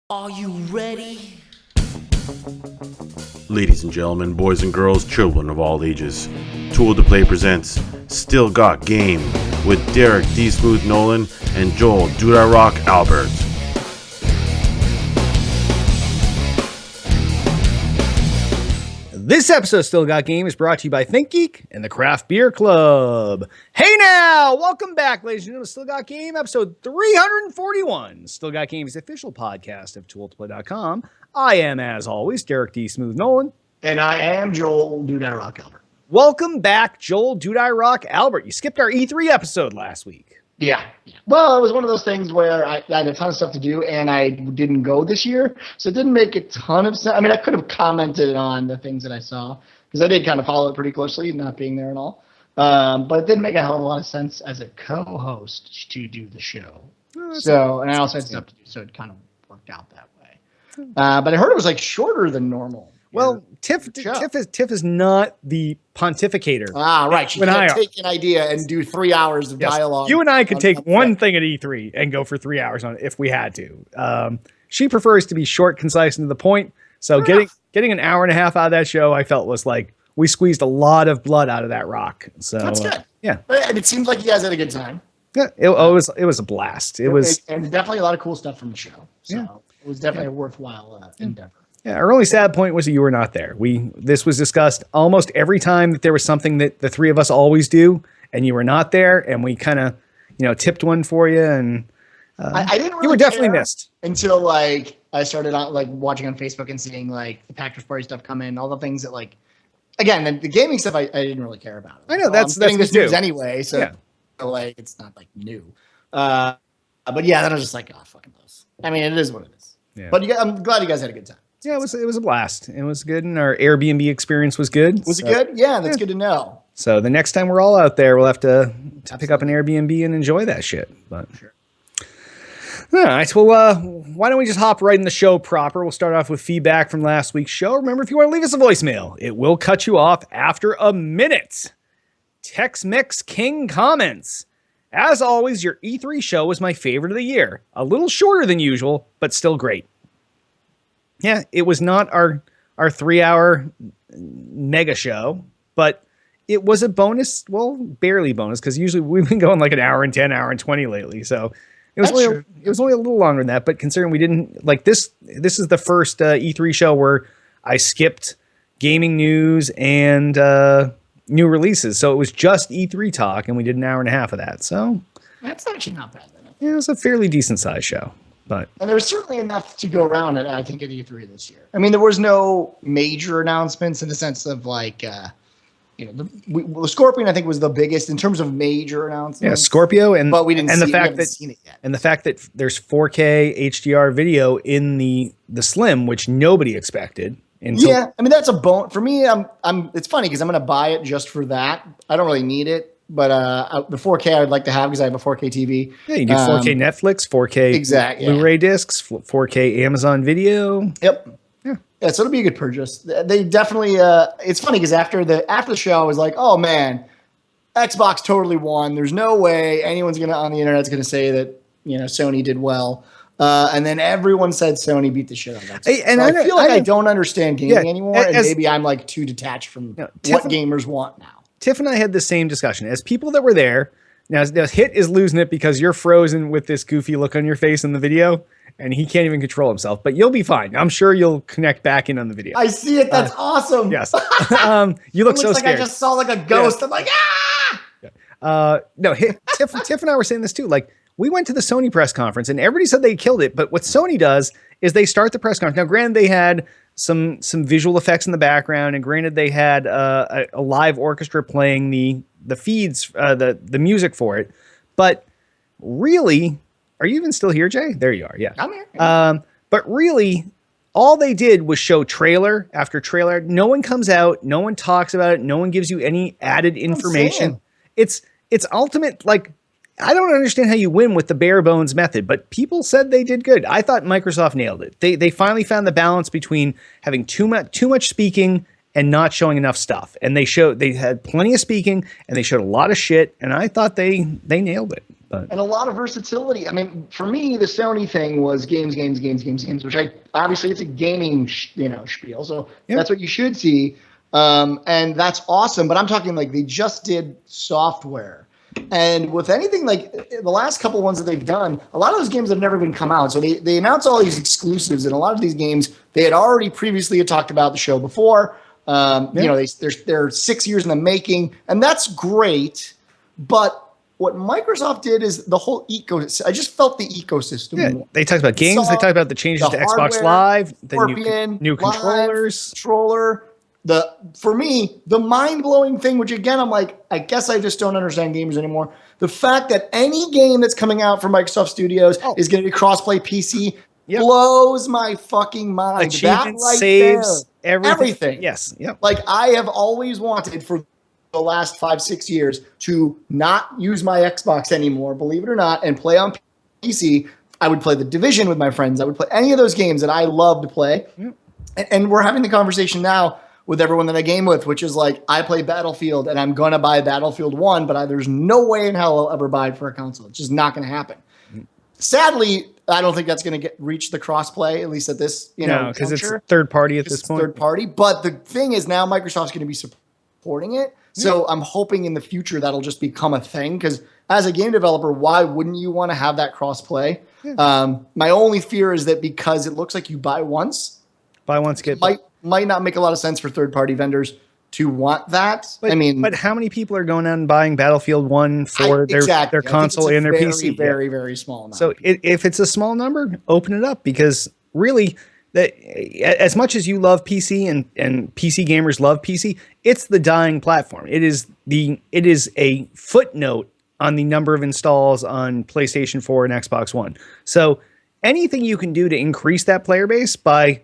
Are you ready? Ladies and gentlemen, boys and girls, children of all ages, Tool to Play presents Still Got Game with Derek D. Smooth Nolan and Joel Dude I Rock Albert. This episode of Still Got Game is brought to you by ThinkGeek and the Craft Beer Club. Hey now! Welcome back, ladies and gentlemen, to Still Got Game, episode 341. Still Got Game's official podcast of tooltoplay.com. I am, as always, Derek D. Smooth Nolan. And I am Joel Dude I Rock Albert. Welcome back, Joel Dude I Rock Albert. You skipped our E3 episode last week. Yeah. Well, it was one of those things where I had a ton of stuff to do, and I didn't go this year, so it didn't make a ton of sense. I mean, I could have commented on the things that I saw, because I did kind of follow it pretty closely, not being there and all. But it didn't make a hell of a lot of sense as a co-host to do the show. And I also had stuff to do, so it kind of worked out that way. But I heard it was like shorter than normal. Well, Tiff is not the pontificator. Ah, right. She can't take an idea and do 3 hours of dialogue. You and I could take one thing at E3 and go for 3 hours on it if we had to. She prefers to be short, concise, and to the point. So getting an hour and a half out of that show, I felt was like we squeezed a lot of blood out of that rock. So that's good. Yeah, and it seems like you guys had a good time. Yeah, it was a blast. It was and definitely a lot of cool stuff from the show. So it was definitely a worthwhile endeavor. Yeah, our only sad point was that you were not there. This was discussed almost every time that there was something that the three of us always do, and you were not there, and we kind of, tipped one for you, and I didn't. Really you were definitely missed until I started on watching on Facebook and seeing the Packers Party stuff come in, all the things that again the gaming stuff I didn't really care about. I know that's this news anyway, so it's not new. But yeah, then I was just like, oh fucking those. I mean, it is what it is. Yeah. But I'm glad you guys had a good time. Yeah, it was a blast. It was good, and our Airbnb experience was good. Was it good? Yeah, that's good to know. So the next time we're all out there, we'll have to pick up an Airbnb and enjoy that shit. But sure. All right, well, why don't we just hop right in the show proper? We'll start off with feedback from last week's show. Remember, if you want to leave us a voicemail, it will cut you off after a minute. Tex-Mex King comments. As always, your E3 show was my favorite of the year. A little shorter than usual, but still great. Yeah, it was not our 3 hour mega show, but it was a bonus. Well, barely bonus, because usually we've been going like an hour and 10, hour and 20 lately. So it was only a little longer than that. But considering we didn't this is the first E3 show where I skipped gaming news and new releases. So it was just E3 talk, and we did an hour and a half of that. So that's actually not bad. Yeah, it was a fairly decent sized show. And there was certainly enough to go around at, I think, at E3 this year. I mean, there was no major announcements in the sense of the Scorpion, I think, was the biggest in terms of major announcements. Yeah, Scorpio, but we didn't and see, the fact that seen it yet. And the fact that there's 4K HDR video in the Slim, which nobody expected. Yeah, I mean that's a bone for me. It's funny because I'm going to buy it just for that. I don't really need it. But the 4K I would like to have because I have a 4K TV. Yeah, you do 4K Netflix, 4K Blu-ray discs, 4K Amazon Video. Yep. Yeah, so it'll be a good purchase. They definitely. It's funny because after the show, I was like, oh man, Xbox totally won. There's no way anyone's on the internet's gonna say that Sony did well. And then everyone said Sony beat the shit out of that. I feel like I don't understand gaming anymore, and maybe I'm too detached from what gamers want now. Tiff and I had the same discussion. As people that were there, now Hit is losing it because you're frozen with this goofy look on your face in the video, and he can't even control himself. But you'll be fine. I'm sure you'll connect back in on the video. I see it. That's awesome. Yes. You look so scared. I just saw a ghost. Yeah. I'm like, ah! Yeah. No, Tiff and I were saying this too. We went to the Sony press conference, and everybody said they killed it. But what Sony does is they start the press conference. Now, granted, they had some visual effects in the background, and granted they had a live orchestra playing the feeds, the music for it. But really, are you even still here, Jay? There you are. Yeah, I'm here. But really, all they did was show trailer after trailer. No one comes out. No one talks about it. No one gives you any added information. It's ultimate I don't understand how you win with the bare bones method, but people said they did good. I thought Microsoft nailed it. They finally found the balance between having too much speaking and not showing enough stuff. And they had plenty of speaking and they showed a lot of shit. And I thought they nailed it. But and a lot of versatility. I mean, for me, the Sony thing was games, which obviously it's a gaming, spiel. So that's what you should see. And that's awesome. But I'm talking like they just did software. And with anything like the last couple ones that they've done, a lot of those games have never been come out. So they announced all these exclusives, and a lot of these games they had already previously had talked about the show before. They're 6 years in the making, and that's great. But what Microsoft did is the whole ecosystem. I just felt the ecosystem. Yeah, they talked about games. They talked about the changes to Xbox Live, the new controllers, controller. For me, the mind-blowing thing, which again, I'm like, I guess I just don't understand gamers anymore. The fact that any game that's coming out from Microsoft Studios is going to be cross-play PC blows my fucking mind. Achievement saves everything. Yes. Yep. Like I have always wanted for the last 5-6 years to not use my Xbox anymore, believe it or not, and play on PC. I would play The Division with my friends. I would play any of those games that I love to play. Yep. And we're having the conversation now with everyone that I game with, which is like, I play Battlefield and I'm going to buy Battlefield 1, but there's no way in hell I'll ever buy it for a console. It's just not going to happen. Sadly, I don't think that's going to reach the crossplay, at least at this, because it's third party at this point. Third party. But the thing is now Microsoft's going to be supporting it. So I'm hoping in the future that'll just become a thing, because as a game developer, why wouldn't you want to have that crossplay? My only fear is that because it looks like you buy once, get might not make a lot of sense for third-party vendors to want that. But how many people are going out and buying Battlefield 1 for their console and their PC? Very, very small amount. So if it's a small number, open it up, because really, as much as you love PC and PC gamers love PC, it's the dying platform. It is a footnote on the number of installs on PlayStation 4 and Xbox One. So anything you can do to increase that player base by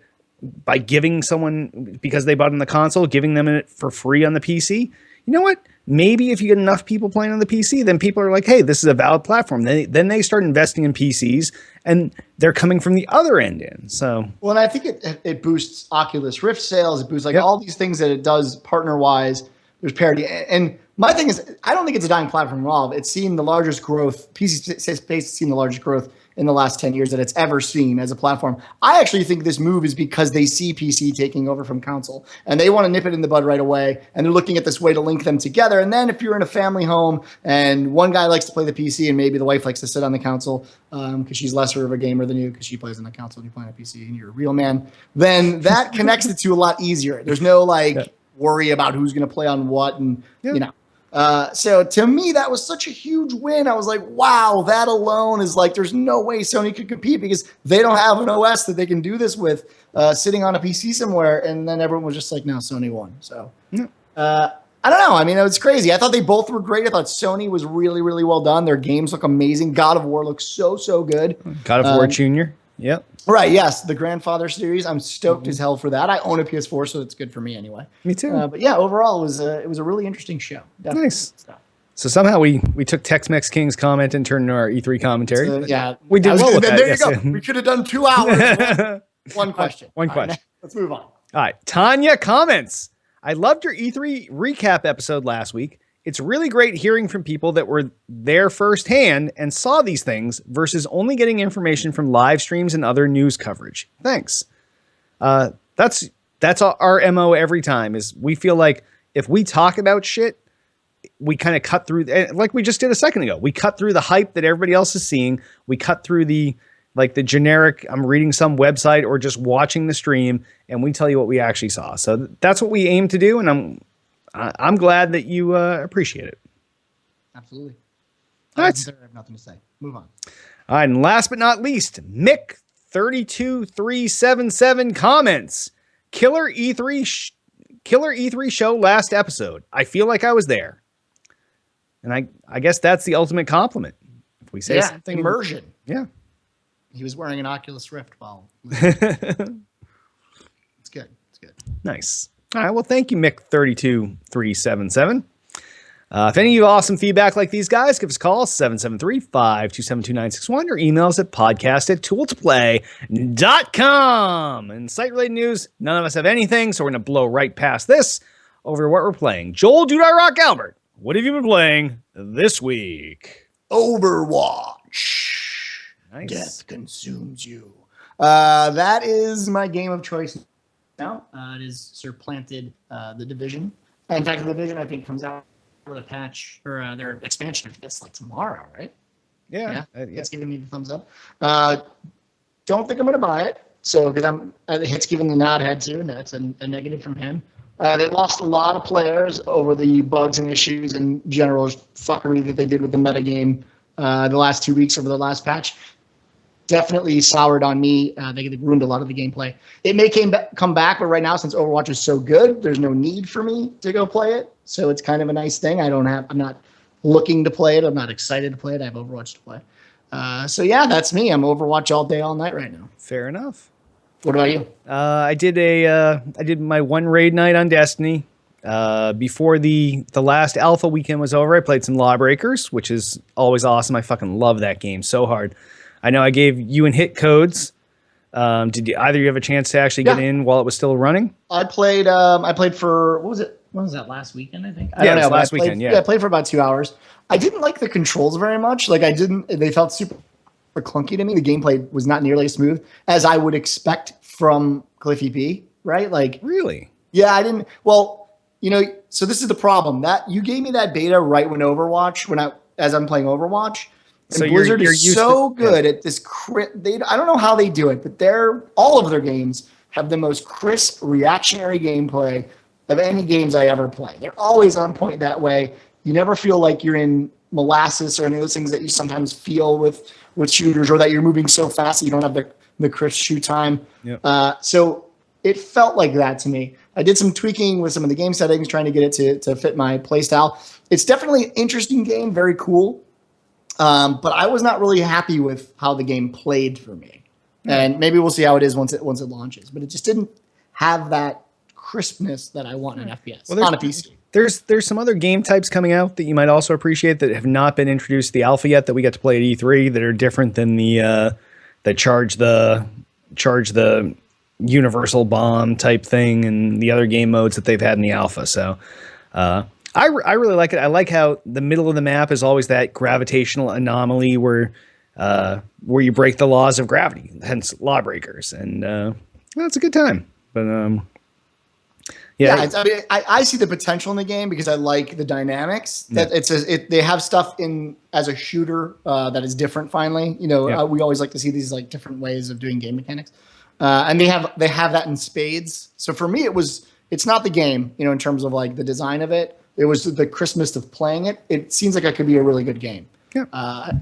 giving someone, because they bought on the console, giving them it for free on the PC. You know what? Maybe if you get enough people playing on the PC, then people are like, hey, this is a valid platform. Then they start investing in PCs, and they're coming from the other end in. So, well, and I think it boosts Oculus Rift sales. It boosts all these things that it does partner-wise. There's parity. And my thing is, I don't think it's a dying platform at all. It's seen the largest growth. PC space has seen the largest growth in the last 10 years that it's ever seen as a platform. I actually think this move is because they see PC taking over from console, and they want to nip it in the bud right away. And they're looking at this way to link them together. And then if you're in a family home and one guy likes to play the PC and maybe the wife likes to sit on the console because she's lesser of a gamer than you because she plays on the console and you play on a PC and you're a real man, then that connects the two a lot easier. There's no worry about who's going to play on what, and so to me, that was such a huge win. I was like, wow, that alone is like, there's no way Sony could compete because they don't have an OS that they can do this with sitting on a PC somewhere. And then everyone was just like, no, Sony won. So I don't know. I mean, it was crazy. I thought they both were great. I thought Sony was really, really well done. Their games look amazing. God of War looks so good. God of War Jr. Yep. Right. Yes. The Grandfather series. I'm stoked as hell for that. I own a PS4, so it's good for me anyway. Me too. But yeah, overall, it was a really interesting show. Definitely. Nice. So somehow we took Tex-Mex King's comment and turned into our E3 commentary. We did well with that. There you go. We could have done 2 hours. One question. One question. Right, let's move on. All right. Tanya comments. I loved your E3 recap episode last week. It's really great hearing from people that were there firsthand and saw these things versus only getting information from live streams and other news coverage. Thanks. That's our MO every time, is we feel like if we talk about shit, we kind of cut through, like we just did a second ago. We cut through the hype that everybody else is seeing. We cut through the generic, I'm reading some website or just watching the stream, and we tell you what we actually saw. So that's what we aim to do, and I'm glad that you appreciate it. Absolutely. All right. I have nothing to say. Move on. All right, and last but not least, Mick32377 comments. Killer E3 show last episode. I feel like I was there. And I guess that's the ultimate compliment. If we say something. Immersion. Yeah. He was wearing an Oculus Rift while. It's good. It's good. Nice. All right. Well, thank you, Mick32377. If any of you have awesome feedback like these guys, give us a call, 773-527-2961, or email us at podcast@tooltoplay.com. And site-related news, none of us have anything, so we're going to blow right past this over what we're playing. Joel Dude I Rock Albert, what have you been playing this week? Overwatch. Nice. Death consumes you. That is my game of choice now. It is supplanted the Division. In fact, the Division, I think, comes out with a patch or their expansion. I guess like tomorrow, right? Yeah. It's giving me the thumbs up. Don't think I'm going to buy it. So, because it's giving the nod head to, and that's a negative from him. They lost a lot of players over the bugs and issues and general fuckery that they did with the metagame the last 2 weeks over the last patch. Definitely soured on me. They ruined a lot of the gameplay. It may come back, but right now, since Overwatch is so good, there's no need for me to go play it. So it's kind of a nice thing. I'm not looking to play it. I'm not excited to play it. I have Overwatch to play. So yeah, that's me. I'm Overwatch all day, all night right now. Fair enough. What about you? I did my one raid night on Destiny. Before the last alpha weekend was over, I played some Lawbreakers, which is always awesome. I fucking love that game so hard. I know I gave you and Hit codes. Did either of you have a chance to actually get in while it was still running? I played for, what was it? When was that, last weekend, I think? It was last weekend, yeah. I played for about 2 hours. I didn't like the controls very much. They felt super clunky to me. The gameplay was not nearly as smooth as I would expect from Cliffy P, right? Really? Yeah, I didn't. Well, so this is the problem. That you gave me that beta right when Overwatch, as I'm playing Overwatch. And so Blizzard is so good at this. I don't know how they do it, but all of their games have the most crisp, reactionary gameplay of any games I ever play. They're always on point that way. You never feel like you're in molasses or any of those things that you sometimes feel with shooters, or that you're moving so fast that you don't have the crisp shoot time. Yep. So it felt like that to me. I did some tweaking with some of the game settings, trying to get it to fit my playstyle. It's definitely an interesting game, very cool. But I was not really happy with how the game played for me. And maybe we'll see how it is once it launches. But it just didn't have that crispness that I want in FPS on a PC. There's some other game types coming out that you might also appreciate that have not been introduced to the alpha yet that we get to play at E3 that are different than the charge the universal bomb type thing and the other game modes that they've had in the alpha. So I really like it. I like how the middle of the map is always that gravitational anomaly where you break the laws of gravity, hence Lawbreakers, and it's a good time. But I see the potential in the game because I like the dynamics. That they have stuff in as a shooter that is different. Finally, we always like to see these different ways of doing game mechanics, and they have that in spades. So for me, it's not the game, in terms of the design of it. It was the crispness of playing it. It seems like it could be a really good game. Yeah.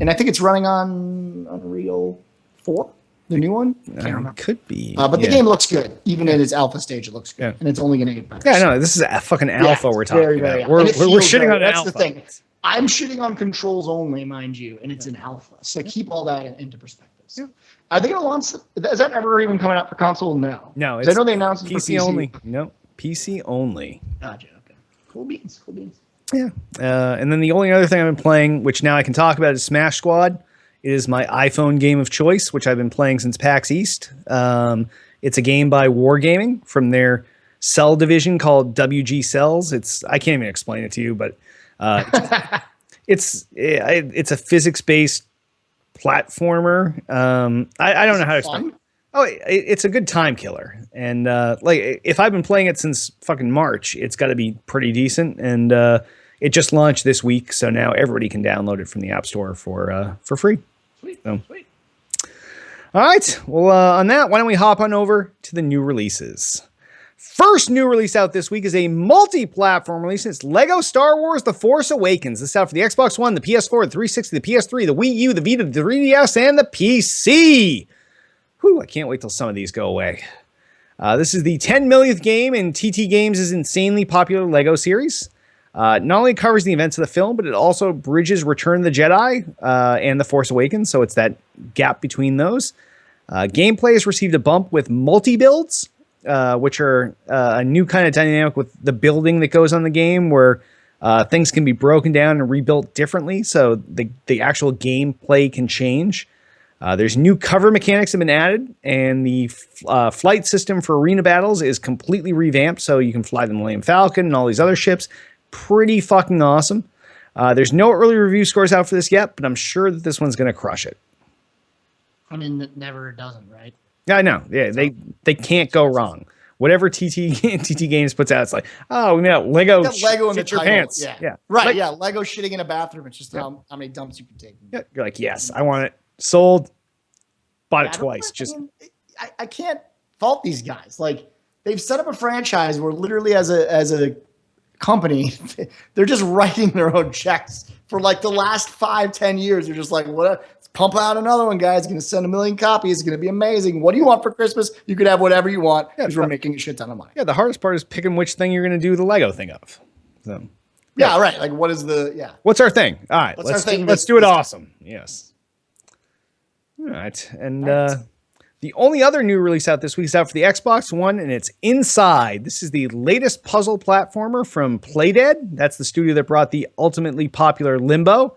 And I think it's running on Unreal 4, the new one. Can't remember. Could be. But the game looks good. Even in its alpha stage, it looks good. Yeah. And it's only going to get better. Yeah, no, this is a fucking alpha we're talking about. We're shitting on alpha. That's the thing. I'm shitting on controls only, mind you, and it's an alpha. So keep all that into perspective. So, are they going to launch? Is that ever even coming out for console? No. No. I know they announced it for PC only. No, PC only. Gotcha. Cool beans. Yeah. And then the only other thing I've been playing, which now I can talk about, is Smash Squad. It is my iPhone game of choice, which I've been playing since PAX East. It's a game by Wargaming from their Cell division called WG Cells. I can't even explain it to you, but it's a physics-based platformer. I don't know how to explain it. Oh, it's a good time killer. And if I've been playing it since fucking March, it's got to be pretty decent. And it just launched this week, so now everybody can download it from the App Store for free. Sweet. All right. Well, on that, why don't we hop on over to the new releases? First new release out this week is a multi-platform release. It's Lego Star Wars The Force Awakens. This is out for the Xbox One, the PS4, the 360, the PS3, the Wii U, the Vita, the 3DS, and the PC. Whew, I can't wait till some of these go away. This is the 10 millionth game in TT Games' insanely popular LEGO series. Not only covers the events of the film, but it also bridges Return of the Jedi and The Force Awakens, so it's that gap between those. Gameplay has received a bump with multi-builds, which are a new kind of dynamic with the building that goes on the game, where things can be broken down and rebuilt differently, so the actual gameplay can change. There's new cover mechanics have been added, and the flight system for arena battles is completely revamped, so you can fly the Millennium Falcon and all these other ships. Pretty fucking awesome. There's no early review scores out for this yet, but I'm sure that this one's going to crush it. I mean, it never doesn't, right? Yeah, I know. Yeah, they can't go wrong. Whatever TT Games puts out, it's like, oh, we got Lego. Got Lego in the your title. pants. Yeah. Right. Right. Yeah. Lego shitting in a bathroom. It's just how many dumps you can take. Yeah. You're like, yes, I want it. Sold. Bought it I don't twice. know. Just I mean, I can't fault these guys. Like, they've set up a franchise where literally as a company, they're just writing their own checks for like the last 5-10 years. They're just like, what? Let's pump out another one, guys. Going to send 1 million copies. It's going to be amazing. What do you want for Christmas? You could have whatever you want because we're making a shit ton of money. yeah. The hardest part is picking which thing you're going to do the Lego thing of. So Yeah, right. Like, what is the what's our thing? All right, What's our thing let's this- do it this- awesome. Yes. All right, and the only other new release out this week is out for the Xbox One, and it's Inside. This is the latest puzzle platformer from Playdead. That's the studio that brought the ultimately popular Limbo.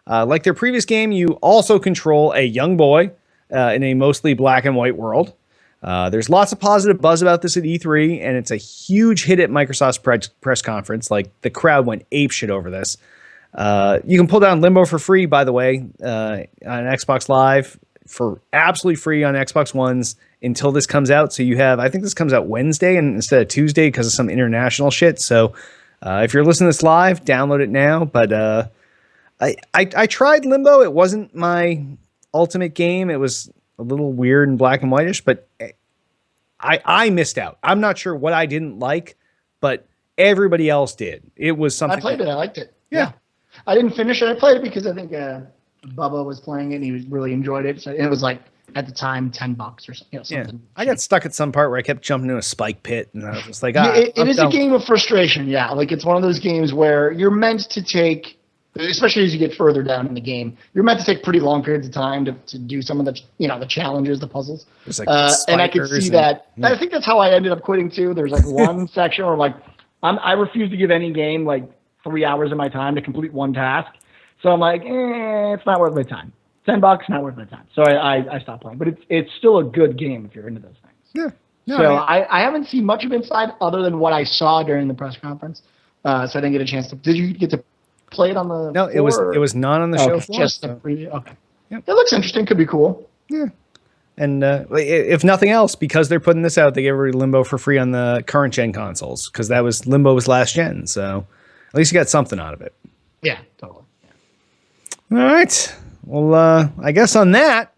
Like their previous game, you also control a young boy in a mostly black and white world. There's lots of positive buzz about this at E3, and it's a huge hit at Microsoft's press conference. Like, the crowd went apeshit over this. You can pull down Limbo for free, by the way, on Xbox Live for absolutely free on Xbox Ones until this comes out. So you have, I think this comes out Wednesday and instead of Tuesday because of some international shit. So if you're listening to this live, download it now. But I tried Limbo. It wasn't my ultimate game. It was a little weird and black and whitish, but I missed out. I'm not sure what I didn't like, but everybody else did. It was something. I played it. I liked it. Yeah. I didn't finish it. I played it because I think Bubba was playing it and he really enjoyed it. So it was like at the time $10 or something. Yeah, something. I got stuck at some part where I kept jumping into a spike pit, and I was just like, It I'm is done. a game of frustration. Yeah, like it's one of those games where you're meant to take, especially as you get further down in the game, you're meant to take pretty long periods of time to do some of the the challenges, the puzzles. There's like And I could spikers see and- that. I think that's how I ended up quitting too. There's like one section where like I refuse to give any game like 3 hours of my time to complete one task. So I'm like, it's not worth my time. $10, not worth my time. So I stopped playing. But it's still a good game if you're into those things. Yeah. No, So I mean, I haven't seen much of Inside other than what I saw during the press conference. So I didn't get a chance to. Did you get to play it on the? no, it floor, or- was not on the show Okay, floor. just the so- preview. Okay. Yep. It looks interesting. Could be cool. And if nothing else, because they're putting this out, they gave everybody Limbo for free on the current gen consoles because Limbo was last gen. So at least you got something out of it. Yeah, totally. All right. Well, I guess on that,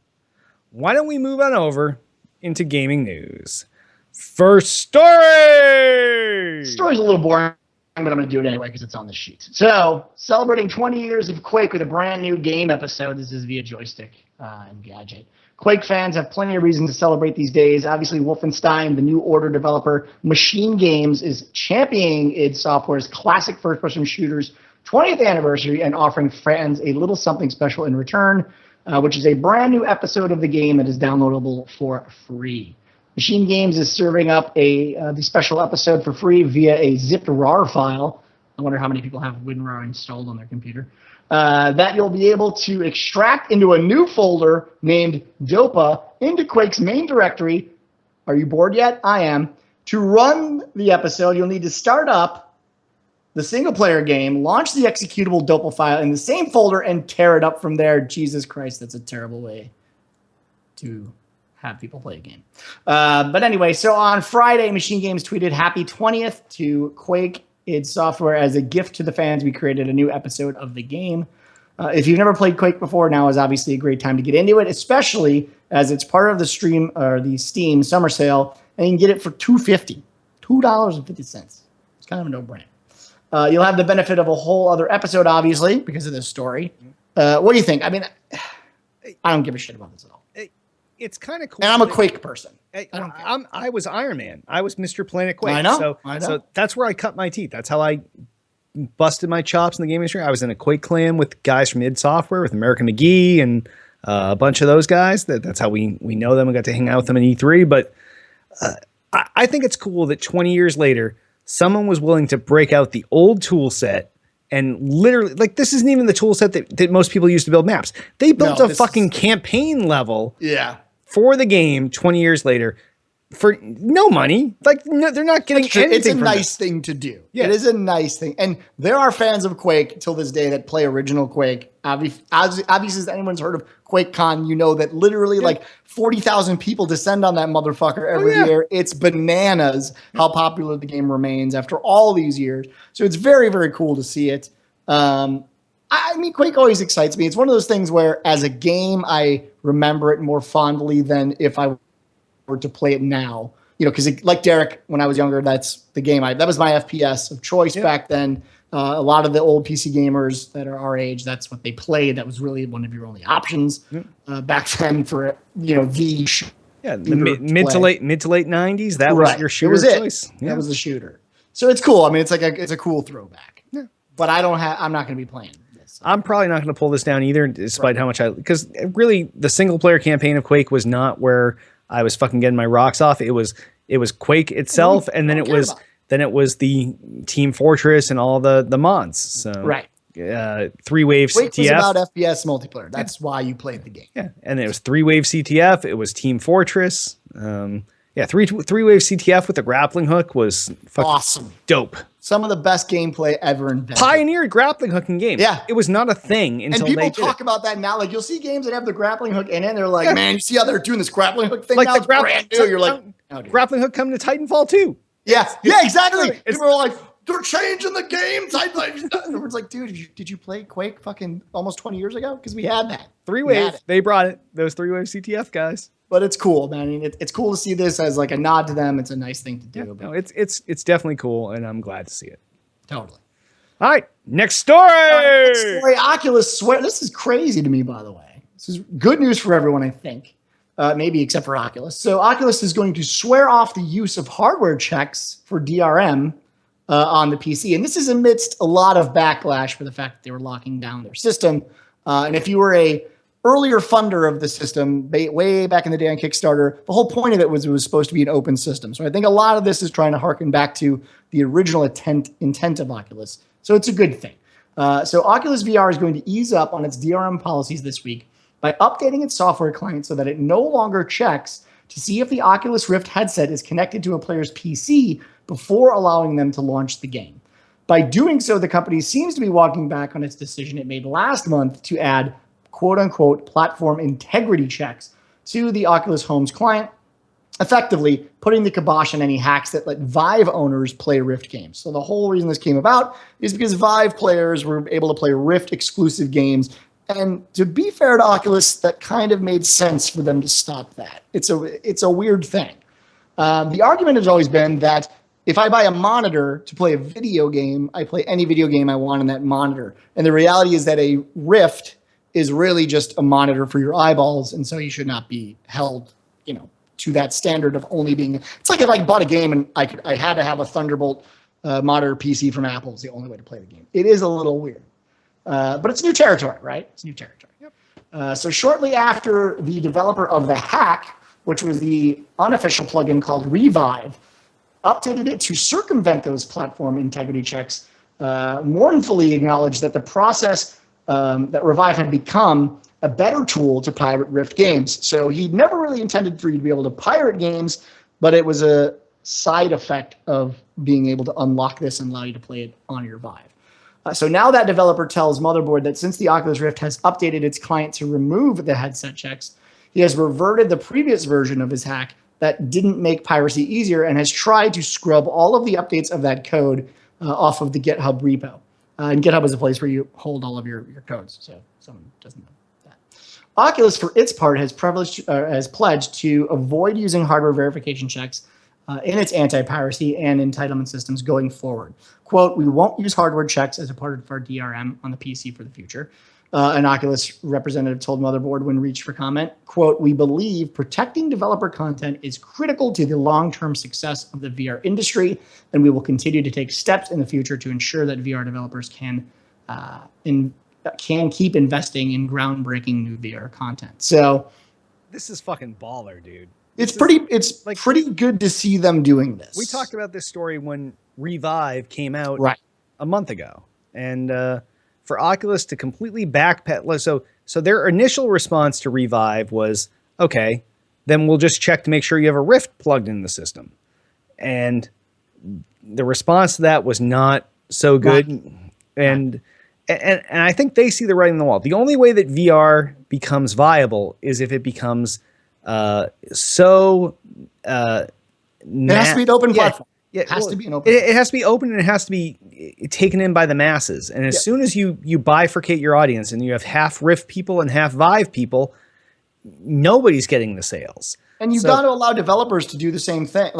why don't we move on over into gaming news? First story. Story's a little boring, but I'm going to do it anyway because it's on the sheet. So, celebrating 20 years of Quake with a brand new game episode. This is via Joystick and Gadget. Quake fans have plenty of reason to celebrate these days. Obviously, Wolfenstein, the New Order developer, Machine Games, is championing id Software's classic first-person shooters 20th anniversary and offering fans a little something special in return, which is a brand new episode of the game that is downloadable for free. Machine Games is serving up the special episode for free via a zipped RAR file. I wonder how many people have WinRAR installed on their computer. That you'll be able to extract into a new folder named Dopa into Quake's main directory. Are you bored yet? I am. To run the episode, you'll need to start up the single-player game, launch the executable Dopa file in the same folder, and tear it up from there. Jesus Christ, that's a terrible way to have people play a game. But anyway, so on Friday, Machine Games tweeted, "Happy 20th to Quake id Software. As a gift to the fans, we created a new episode of the game. If you've never played Quake before, now is obviously a great time to get into it, especially as it's part of the Steam summer sale, and you can get it for $2.50. It's kind of a no-brainer. You'll have the benefit of a whole other episode, obviously, because of this story. What do you think? I mean, I don't give a shit about this at all. It's kind of cool. And I'm a Quake person. I was Iron Man. I was Mr. Planet Quake. I know. So that's where I cut my teeth. That's how I busted my chops in the gaming industry. I was in a Quake clan with guys from id Software, with American McGee and a bunch of those guys. That's how we know them. We got to hang out with them in E3. But I think it's cool that 20 years later, someone was willing to break out the old tool set and literally, like, this isn't even the tool set that most people use to build maps. They built a fucking campaign level Yeah. for the game 20 years later, for no money. Like no, they're not getting anything. It's a from nice this. thing to do. Yeah. It is a nice thing. And there are fans of Quake till this day that play original Quake. Obviously, if anyone's heard of QuakeCon, you know that literally like 40,000 people descend on that motherfucker every year. It's bananas how popular the game remains after all these years. So it's very, very cool to see it. I mean, Quake always excites me. It's one of those things where as a game, I remember it more fondly than if I were to play it now. You know, because like Derek, when I was younger, that's the game. That was my FPS of choice back then. A lot of the old PC gamers that are our age, that's what they played. That was really one of your only options back then for the mid to late '90s. That was your shooter choice. Yeah. That was the shooter. So it's cool. I mean, it's a cool throwback. Yeah. But I'm not going to be playing this. I'm probably not going to pull this down either, despite how much because really the single player campaign of Quake was not where I was fucking getting my rocks off. It was Quake itself, and then it was the Team Fortress and all the mods. So right. 3-wave Quake CTF. was about FPS multiplayer. That's why you played the game. Yeah, and it was 3-wave CTF. It was Team Fortress. 3-wave CTF with the grappling hook was fucking awesome, dope. Some of the best gameplay ever invented. Pioneered grappling hook in games. Yeah, it was not a thing until and people talk about that now. Like you'll see games that have the grappling hook in it. They're like, man, you see how they're doing this grappling hook thing? Like now? It's brand new. You're like, grappling hook coming to Titanfall 2. Yeah, exactly. People are like, they're changing the games. Everyone's like, dude, did you play Quake fucking almost 20 years ago? Because we had that. 3-wave. They brought it. Those 3-wave CTF guys. But it's cool, man. I mean, it's cool to see this as like a nod to them. It's a nice thing to do. Yeah, no, it's definitely cool, and I'm glad to see it. Totally. All right, next story. Oculus swear. This is crazy to me, by the way. This is good news for everyone, I think. Maybe except for Oculus. So Oculus is going to swear off the use of hardware checks for DRM on the PC. And this is amidst a lot of backlash for the fact that they were locking down their system. And if you were a earlier funder of the system, way back in the day on Kickstarter, the whole point of it was supposed to be an open system. So I think a lot of this is trying to harken back to the original intent of Oculus. So it's a good thing. So Oculus VR is going to ease up on its DRM policies this week by updating its software client so that it no longer checks to see if the Oculus Rift headset is connected to a player's PC before allowing them to launch the game. By doing so, the company seems to be walking back on its decision it made last month to add quote-unquote platform integrity checks to the Oculus Home's client, effectively putting the kibosh on any hacks that let Vive owners play Rift games. So the whole reason this came about is because Vive players were able to play Rift exclusive games. And to be fair to Oculus, that kind of made sense for them to stop that. It's a weird thing. The argument has always been that if I buy a monitor to play a video game, I play any video game I want on that monitor. And the reality is that a Rift is really just a monitor for your eyeballs, and so you should not be held, to that standard of only being. It's like if I bought a game and I had to have a Thunderbolt monitor PC from Apple. It's the only way to play the game. It is a little weird, but it's new territory, right? It's new territory. Yep. So shortly after the developer of the hack, which was the unofficial plugin called Revive, updated it to circumvent those platform integrity checks, mournfully acknowledged that the process that Revive had become a better tool to pirate Rift games. So he never really intended for you to be able to pirate games, but it was a side effect of being able to unlock this and allow you to play it on your Vive. So now that developer tells Motherboard that since the Oculus Rift has updated its client to remove the headset checks, he has reverted the previous version of his hack that didn't make piracy easier and has tried to scrub all of the updates of that code off of the GitHub repo. And GitHub is a place where you hold all of your codes, so someone doesn't know that. Oculus, for its part, has pledged to avoid using hardware verification checks in its anti-piracy and entitlement systems going forward. Quote, we won't use hardware checks as a part of our DRM on the PC for the future. An Oculus representative told Motherboard when reached for comment, quote, we believe protecting developer content is critical to the long-term success of the VR industry, and we will continue to take steps in the future to ensure that VR developers can keep investing in groundbreaking new VR content. So this is fucking baller, dude. It's pretty good to see them doing this. We talked about this story when Revive came out a month ago, and for Oculus to completely backpedal. So their initial response to Revive was, okay, then we'll just check to make sure you have a Rift plugged in the system. And the response to that was not so good. And I think they see the writing on the wall. The only way that VR becomes viable is if it becomes It has to be an open platform. Yeah, It has to be an open. It has to be open, and it has to be taken in by the masses. And as soon as you bifurcate your audience and you have half Rift people and half Vive people, nobody's getting the sales. And you've got to allow developers to do the same thing.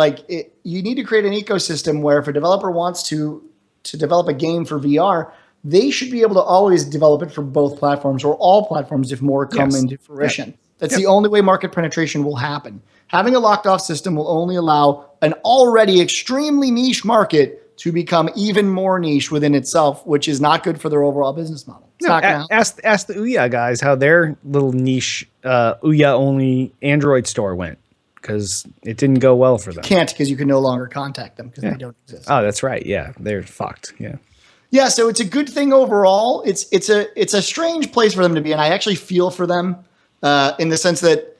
You need to create an ecosystem where if a developer wants to develop a game for VR, they should be able to always develop it for both platforms or all platforms if more come into fruition. Yeah. That's the only way market penetration will happen. Having a locked off system will only allow an already extremely niche market to become even more niche within itself, which is not good for their overall business model. Ask the Ouya guys how their little niche Ouya only Android store went, because it didn't go well for them. Can't, because you can no longer contact them because they don't exist. Oh, that's right. Yeah, they're fucked. Yeah. Yeah, so it's a good thing overall. It's a strange place for them to be, and I actually feel for them in the sense that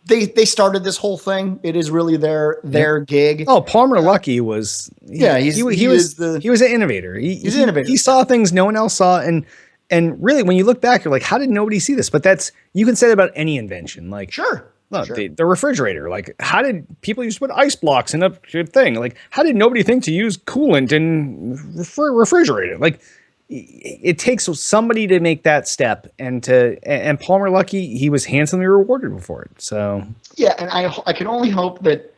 they started this whole thing. It is really their gig. Oh, Palmer Luckey was he was an innovator. He's an innovator. He saw things no one else saw, and really when you look back, you're like, how did nobody see this? But you can say that about any invention. Like look, the refrigerator. Like, how did people used to put ice blocks in a thing? Like, how did nobody think to use coolant in refrigerator? Like, it takes somebody to make that step, and Palmer Luckey, he was handsomely rewarded for it. So yeah, and I can only hope that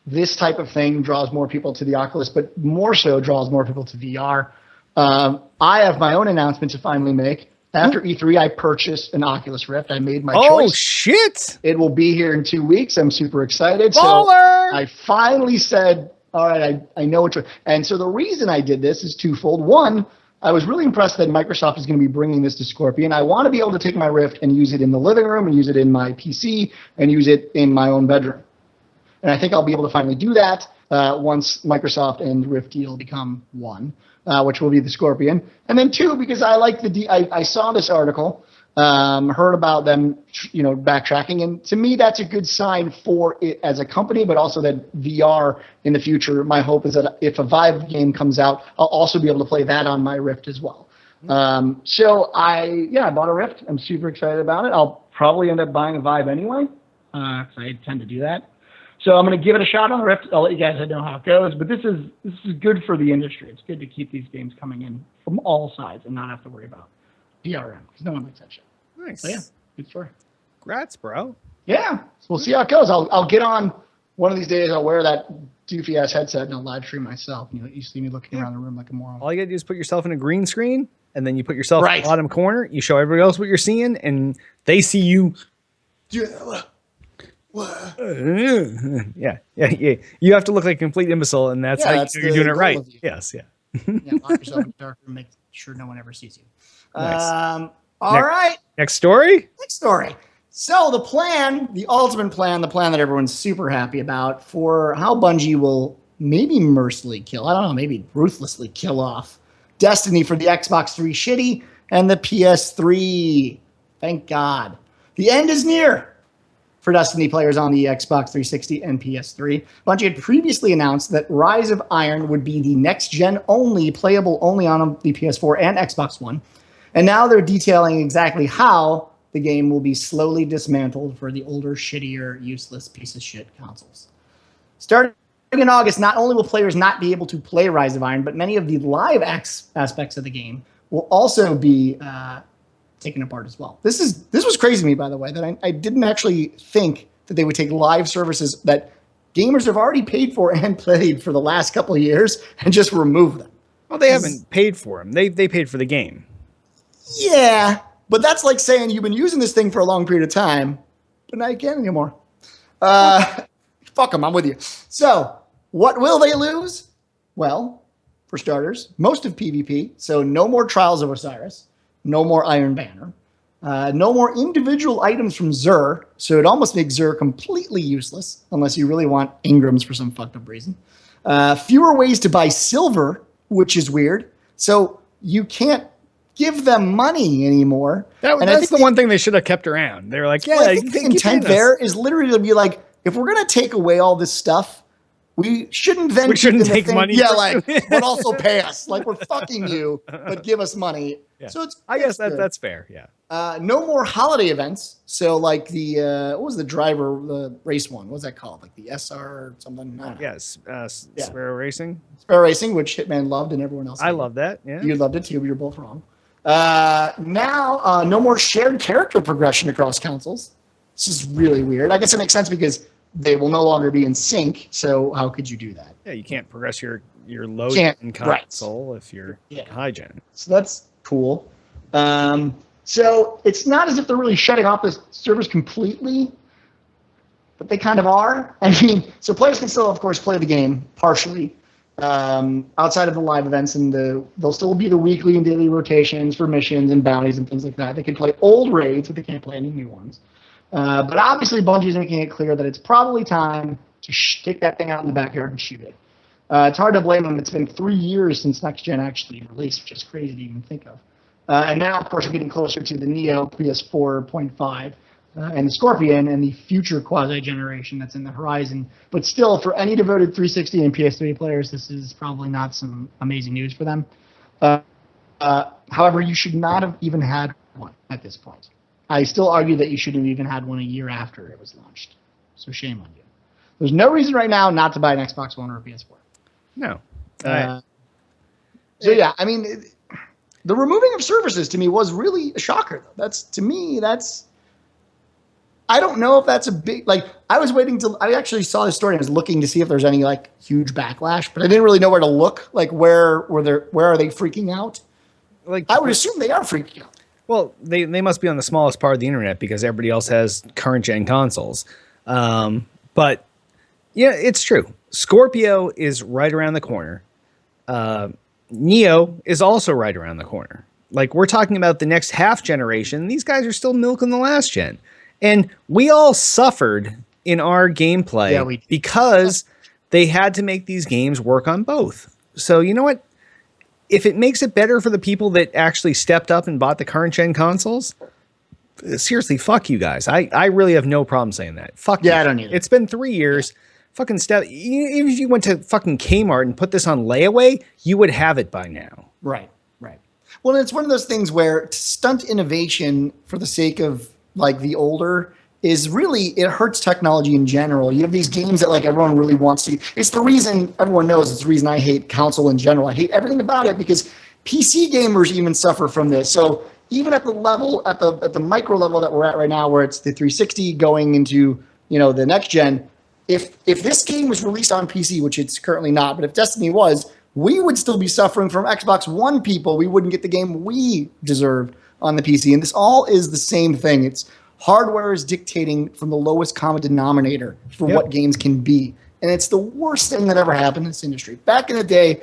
this type of thing draws more people to the Oculus, but more so draws more people to VR. I have my own announcement to finally make. After E3, I purchased an Oculus Rift. I made my choice. Oh, shit. It will be here in 2 weeks. I'm super excited. Baller! So I finally said, all right, I know what you're... And so the reason I did this is twofold. One, I was really impressed that Microsoft is going to be bringing this to Scorpion. I want to be able to take my Rift and use it in the living room and use it in my PC and use it in my own bedroom. And I think I'll be able to finally do that once Microsoft and Rift deal become one. Which will be the Scorpion. And then two, because I like I saw this article, heard about them, backtracking. And to me, that's a good sign for it as a company, but also that VR in the future, my hope is that if a Vive game comes out, I'll also be able to play that on my Rift as well. So I bought a Rift. I'm super excited about it. I'll probably end up buying a Vive anyway, because I tend to do that. So I'm going to give it a shot on the Rift. I'll let you guys know how it goes. But this is good for the industry. It's good to keep these games coming in from all sides and not have to worry about DRM, because no one likes that shit. Nice. So yeah, good story. Congrats, bro. Yeah, so we'll see how it goes. I'll get on one of these days. I'll wear that doofy ass headset and I'll live stream myself. You see me looking around the room like a moron. All you gotta do is put yourself in a green screen, and then you put yourself in the bottom corner. You show everybody else what you're seeing, and they see you. Yeah. You have to look like a complete imbecile, and that's how you're doing it right. Yes, yeah. Lock yourself in the dark room, make sure no one ever sees you. Nice. All right. Next story. So the ultimate plan, the plan that everyone's super happy about for how Bungie will maybe mercilessly kill, I don't know, maybe ruthlessly kill off Destiny for the Xbox 3 shitty and the PS3. Thank God. The end is near for Destiny players on the Xbox 360 and PS3. Bungie had previously announced that Rise of Iron would be the next-gen only, playable only on the PS4 and Xbox One. And now they're detailing exactly how the game will be slowly dismantled for the older, shittier, useless piece of shit consoles. Starting in August, not only will players not be able to play Rise of Iron, but many of the live aspects of the game will also be taken apart as well. This was crazy to me, by the way, that I didn't actually think that they would take live services that gamers have already paid for and played for the last couple of years and just remove them. Well, they haven't paid for them. They paid for the game. Yeah, but that's like saying you've been using this thing for a long period of time, but now you can't anymore. Fuck them, I'm with you. So, what will they lose? Well, for starters, most of PvP, so no more Trials of Osiris, no more Iron Banner, no more individual items from Xur, so it almost makes Xur completely useless, unless you really want Ingrams for some fucked up reason. Fewer ways to buy silver, which is weird. So you can't give them money anymore. And I that's think the one thing they should have kept around. They were like, yeah, I think the keep intent paying us. there is literally to be like, if we're gonna take away all this stuff, we shouldn't then We shouldn't keep in the take thing- money Yeah, from like, you. but also pay us. Like, we're fucking you, but give us money. Yeah. So I guess good. that's fair. Yeah. No more holiday events. So like the what was the race one? What's that called? Like the SR or something? I don't know. Yes. Sparrow Racing. Sparrow Racing, which Hitman loved and everyone else. I hated. love that. Yeah. You loved it too, but you're both wrong. Now, no more shared character progression across consoles. This is really weird. I guess it makes sense because they will no longer be in sync. So how could you do that? Yeah, you can't progress your low Can't, gen right. console if you're Yeah. high gen. So that's cool. So it's not as if they're really shutting off the servers completely, but they kind of are. I mean, so players can still, of course, play the game partially outside of the live events, and there'll still be the weekly and daily rotations for missions and bounties and things like that. They can play old raids, but they can't play any new ones. But obviously, Bungie's making it clear that it's probably time to take that thing out in the backyard and shoot it. It's hard to blame them. It's been 3 years since Next Gen actually released, which is crazy to even think of. And now, of course, we're getting closer to the Neo PS4.5 and the Scorpion and the future quasi-generation that's in the horizon. But still, for any devoted 360 and PS3 players, this is probably not some amazing news for them. However, you should not have even had one at this point. I still argue that you should have even had one a year after it was launched. So shame on you. There's no reason right now not to buy an Xbox One or a PS4. No. So yeah, I mean, the removing of services to me was really a shocker. Though. I don't know if that's a big, like, I actually saw this story and I was looking to see if there's any like huge backlash, but I didn't really know where to look. Like where are they freaking out? Like I would assume they are freaking out. Well, they must be on the smallest part of the internet because everybody else has current gen consoles. But yeah, it's true. Scorpio is right around the corner. Neo is also right around the corner. Like we're talking about the next half generation. These guys are still milking the last gen. And we all suffered in our gameplay because they had to make these games work on both. So you know what? If it makes it better for the people that actually stepped up and bought the current gen consoles, seriously, fuck you guys. I really have no problem saying that. Fuck Yeah, you. I don't either. It's been 3 years. Fucking step. Even if you went to fucking Kmart and put this on layaway, you would have it by now. Right. Well, it's one of those things where to stunt innovation for the sake of like the older is really, it hurts technology in general. You have these games that like everyone really wants to. It's the reason everyone knows. It's the reason I hate console in general. I hate everything about it because PC gamers even suffer from this. So even at the level, at the micro level that we're at right now, where it's the 360 going into the next gen. If this game was released on PC, which it's currently not, but if Destiny was, we would still be suffering from Xbox One people. We wouldn't get the game we deserved on the PC. And this all is the same thing. It's hardware is dictating from the lowest common denominator for what games can be. And it's the worst thing that ever happened in this industry. Back in the day,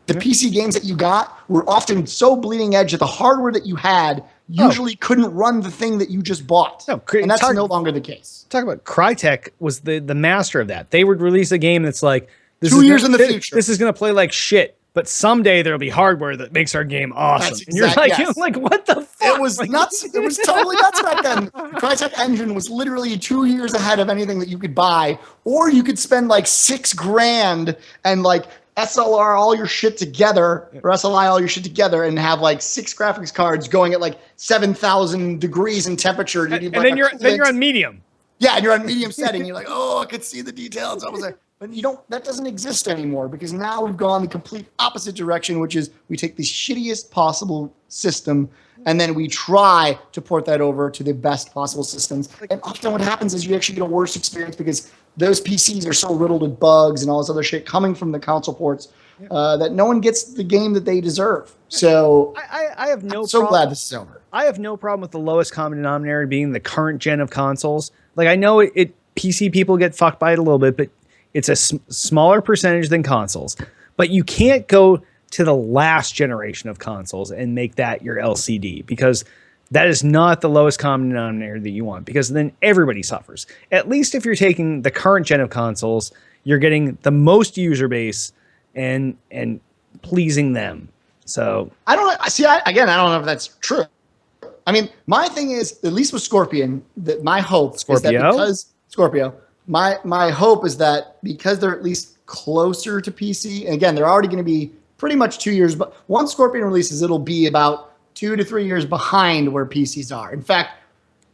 the PC games that you got were often so bleeding edge that the hardware that you had usually couldn't run the thing that you just bought. No, and that's no longer the case. Talk about Crytek was the master of that. They would release a game that's like, this 2 years in the future. This is going to play like shit, but someday there'll be hardware that makes our game awesome. That's And you're exact- like, yes. you're like, what the fuck? It was nuts. It was totally nuts back then. Crytek Engine was literally 2 years ahead of anything that you could buy, or you could spend like $6,000 and like SLR all your shit together, or SLI all your shit together, and have like 6 graphics cards going at like 7,000 degrees in temperature. And then you're on medium. Yeah, and you're on medium setting. You're like, oh, I could see the details. I was like, but that doesn't exist anymore because now we've gone the complete opposite direction, which is we take the shittiest possible system and then we try to port that over to the best possible systems. And often what happens is you actually get a worse experience because those PCs are so riddled with bugs and all this other shit coming from the console ports that no one gets the game that they deserve. So I have no I'm so problem. glad this is over. I have no problem with the lowest common denominator being the current gen of consoles. Like I know it PC people get fucked by it a little bit, but it's a smaller percentage than consoles. But you can't go to the last generation of consoles and make that your LCD because that is not the lowest common denominator that you want because then everybody suffers. At least if you're taking the current gen of consoles, you're getting the most user base and pleasing them. So I don't see. I don't know if that's true. I mean, my thing is, at least with Scorpion, that my hope is that Scorpio? because Scorpio, my hope is that because they're at least closer to PC, and again, they're already going to be pretty much 2 years. But once Scorpion releases, it'll be about 2 to 3 years behind where PCs are. In fact,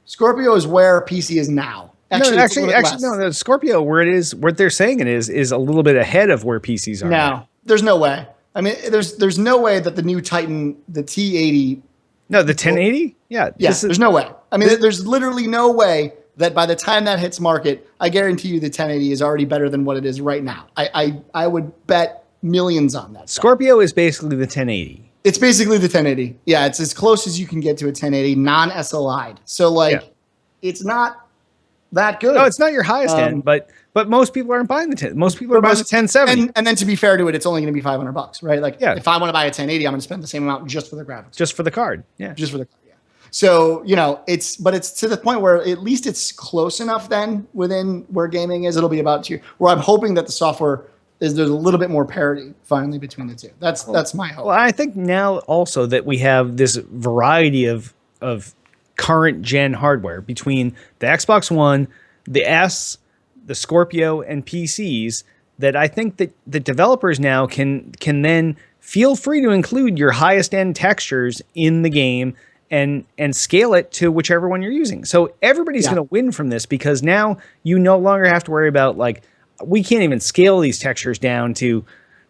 Scorpio is where PC is now. actually, it's a little bit less. no. The Scorpio, where it is, what they're saying it is a little bit ahead of where PCs are. No, there's no way. I mean, there's no way that the new Titan, the T80. No, the 1080. Yeah, Yeah, there's no way. I mean, there's literally no way that by the time that hits market, I guarantee you the 1080 is already better than what it is right now. I would bet millions on that. Scorpio is basically the 1080. It's basically the 1080. Yeah, it's as close as you can get to a 1080 non-SLI'd. So like, it's not that good. No, it's not your highest end, but most people aren't buying the 10. Most people are buying the 1070 And then to be fair to it, it's only going to be $500, right? Like, Yeah. if I want to buy a 1080, I'm going to spend the same amount just for the graphics. just for the card. Yeah. Just for the yeah. So it's to the point where at least it's close enough then within where gaming is. It'll be about 2. Where I'm hoping that the software there's a little bit more parity finally between the two. That's my hope. Well, I think now also that we have this variety of current gen hardware between the Xbox One, the S, the Scorpio, and PCs, that I think that the developers now can then feel free to include your highest end textures in the game and scale it to whichever one you're using. So everybody's going to win from this, because now you no longer have to worry about, like, we can't even scale these textures down to,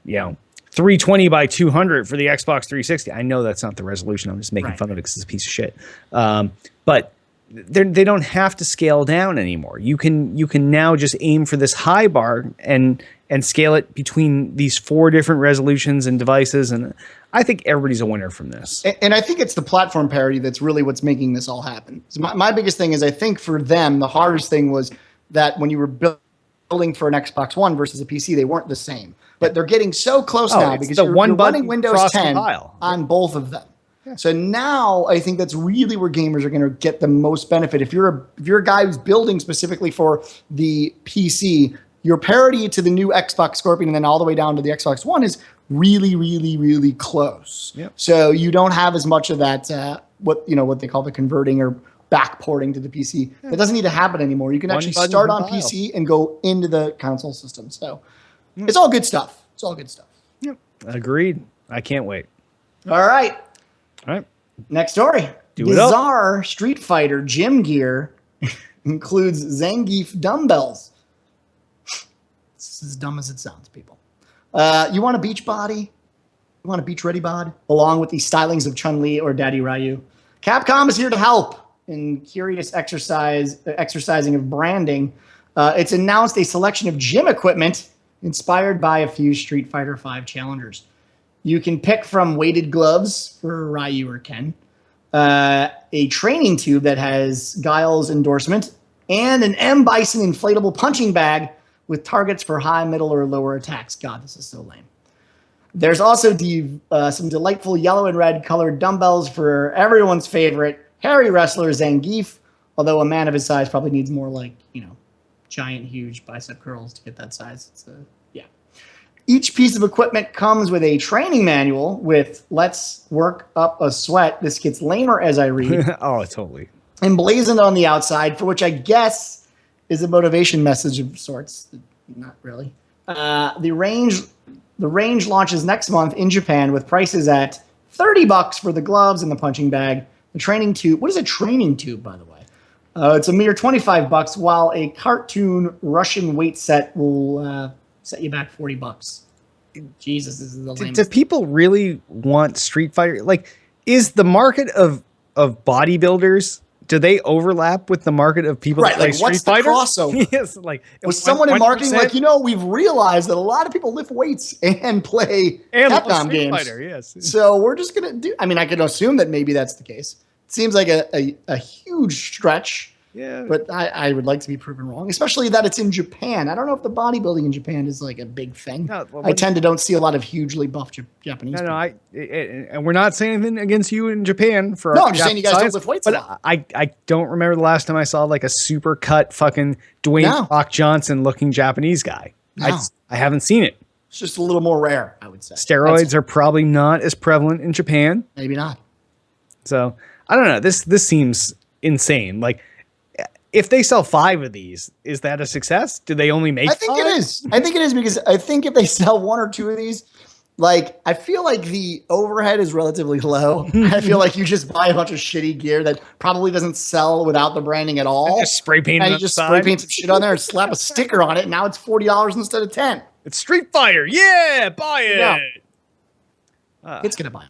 320 by 200 for the Xbox 360. I know that's not the resolution. I'm just making fun of it because it's a piece of shit. But they don't have to scale down anymore. You can now just aim for this high bar and scale it between these 4 different resolutions and devices. And I think everybody's a winner from this. And I think it's the platform parity that's really what's making this all happen. So my biggest thing is, I think for them, the hardest thing was that when you were building for an Xbox One versus a PC, they weren't the same. But they're getting so close now because you're running Windows 10 on both of them. Yeah. So now I think that's really where gamers are going to get the most benefit. If you're a guy who's building specifically for the PC, your parity to the new Xbox Scorpion and then all the way down to the Xbox One is really, really, really close. Yep. So you don't have as much of that what they call the converting or backporting to the PC. That doesn't need to happen anymore. You can actually start on PC and go into the console system. So it's all good stuff. It's all good stuff. Yep. Agreed. I can't wait. All right. All right. Next story. Bizarre Street Fighter gym gear includes Zangief dumbbells. It's as dumb as it sounds, people. You want a beach body? You want a beach ready bod? Along with the stylings of Chun-Li or Daddy Ryu. Capcom is here to help in curious exercising of branding. It's announced a selection of gym equipment inspired by a few Street Fighter V challengers. You can pick from weighted gloves for Ryu or Ken, a training tube that has Guile's endorsement, and an M. Bison inflatable punching bag with targets for high, middle, or lower attacks. God, this is so lame. There's also some delightful yellow and red colored dumbbells for everyone's favorite hairy wrestler Zangief, although a man of his size probably needs more giant, huge bicep curls to get that size. Each piece of equipment comes with a training manual with "Let's work up a sweat. This gets lamer as I read." Oh, totally. Emblazoned on the outside, for which I guess is a motivation message of sorts. Not really. The range launches next month in Japan with prices at $30 for the gloves and the punching bag. The training tube. What is a training tube, by the way? It's a mere $25, while a cartoon Russian weight set will set you back $40. Jesus, this is the lamest. Do people really want Street Fighter? Like, is the market of bodybuilders, do they overlap with the market of people that play like, Street what's Fighter? The crossover? Yes, like was someone in marketing like, we've realized that a lot of people lift weights and play Capcom games. Fighter, yes. So we're just gonna do. I mean, I can assume that maybe that's the case. It seems like a huge stretch. Yeah, but I would like to be proven wrong, especially that it's in Japan. I don't know if the bodybuilding in Japan is like a big thing. No, I tend to don't see a lot of hugely buffed Japanese people. And we're not saying anything against you in Japan for I'm just saying you guys don't lift weights a lot. I don't remember the last time I saw like a super cut fucking Dwayne Rock Johnson looking Japanese guy. No. I haven't seen it. It's just a little more rare, I would say. Steroids are probably not as prevalent in Japan. Maybe not. So I don't know. This seems insane. Like, if they sell 5 of these, is that a success? Do they only make? I think 5? it is. I think it is because I think if they sell 1 or 2 of these, like I feel like the overhead is relatively low. I feel like you just buy a bunch of shitty gear that probably doesn't sell without the branding at all. Just spray paint. And you just spray paint some shit on there and slap a sticker on it. And now it's $40 instead of 10. It's Street Fighter. Yeah, buy it. Yeah. It's gonna buy it.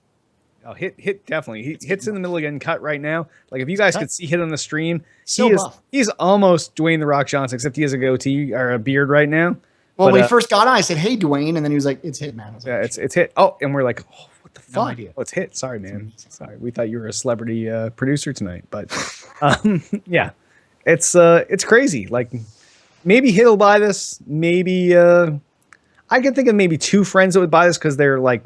Oh, hit definitely. He hits in the middle of getting cut right now. Like if you guys could see Hit on the stream, So buff. he's almost Dwayne the Rock Johnson, except he has a goatee or a beard right now. Well, But, when he first got on, I said, "Hey, Dwayne," and then he was like, "It's Hit, man." I was like, yeah, it's Hit. Oh, and we're like, oh, what the fuck? idea. Oh, it's Hit. Sorry, man. Sorry, we thought you were a celebrity producer tonight, but yeah, it's crazy. Like maybe Hit'll buy this. Maybe I could think of maybe 2 friends that would buy this because they're like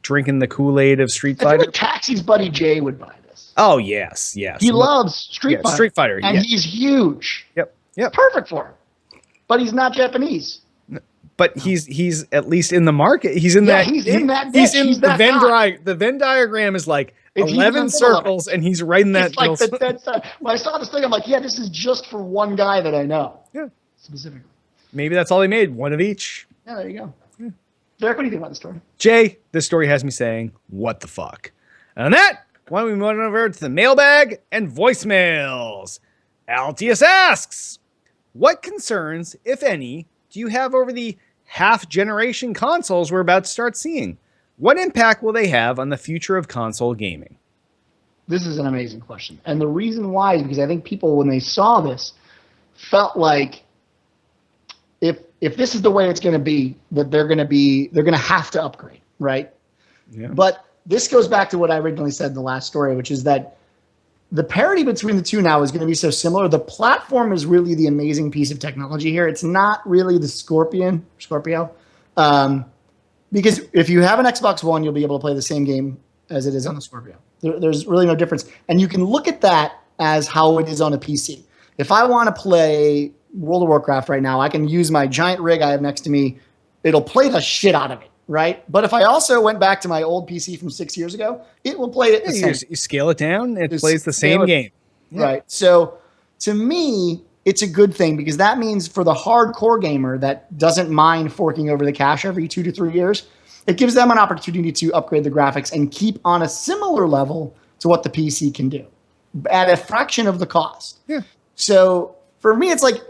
drinking the Kool-Aid of Street I feel Fighter. like Taxi's buddy Jay would buy this. Oh yes. He loves Street Fighter. Street Fighter, and yeah. he's huge. Yep. Perfect for him. But he's not Japanese. But he's at least in the market. He's in Yeah, that. he's in that He's niche. in He's the that Venn guy. The Venn diagram is like If he's in 11 the middle of it. circles, and he's right in that. It's like middle. that's when I saw this thing, I'm like, yeah, this is just for one guy that I know. Yeah. Specifically. Maybe that's all they made. 1 of each. Yeah, there you go. Derek, what do you think about the story? Jay, this story has me saying, "What the fuck?" And on that, why don't we move on over to the mailbag and voicemails? Altius asks, "What concerns, if any, do you have over the half-generation consoles we're about to start seeing? What impact will they have on the future of console gaming?" This is an amazing question. And the reason why is because I think people, when they saw this, felt like if this is the way it's going to be, that they're going to have to upgrade, right? Yeah. But this goes back to what I originally said in the last story, which is that the parity between the two now is going to be so similar. The platform is really the amazing piece of technology here. It's not really the Scorpio. Because if you have an Xbox One, you'll be able to play the same game as it is on the Scorpio. There's really no difference. And you can look at that as how it is on a PC. If I want to play World of Warcraft right now, I can use my giant rig I have next to me. It'll play the shit out of it, right? But if I also went back to my old PC from 6 years ago, it will play it the same. You scale it down, it Just plays the scale same it- game. Right. So to me, it's a good thing because that means for the hardcore gamer that doesn't mind forking over the cash every 2 to 3 years, it gives them an opportunity to upgrade the graphics and keep on a similar level to what the PC can do at a fraction of the cost. Yeah. So for me, it's like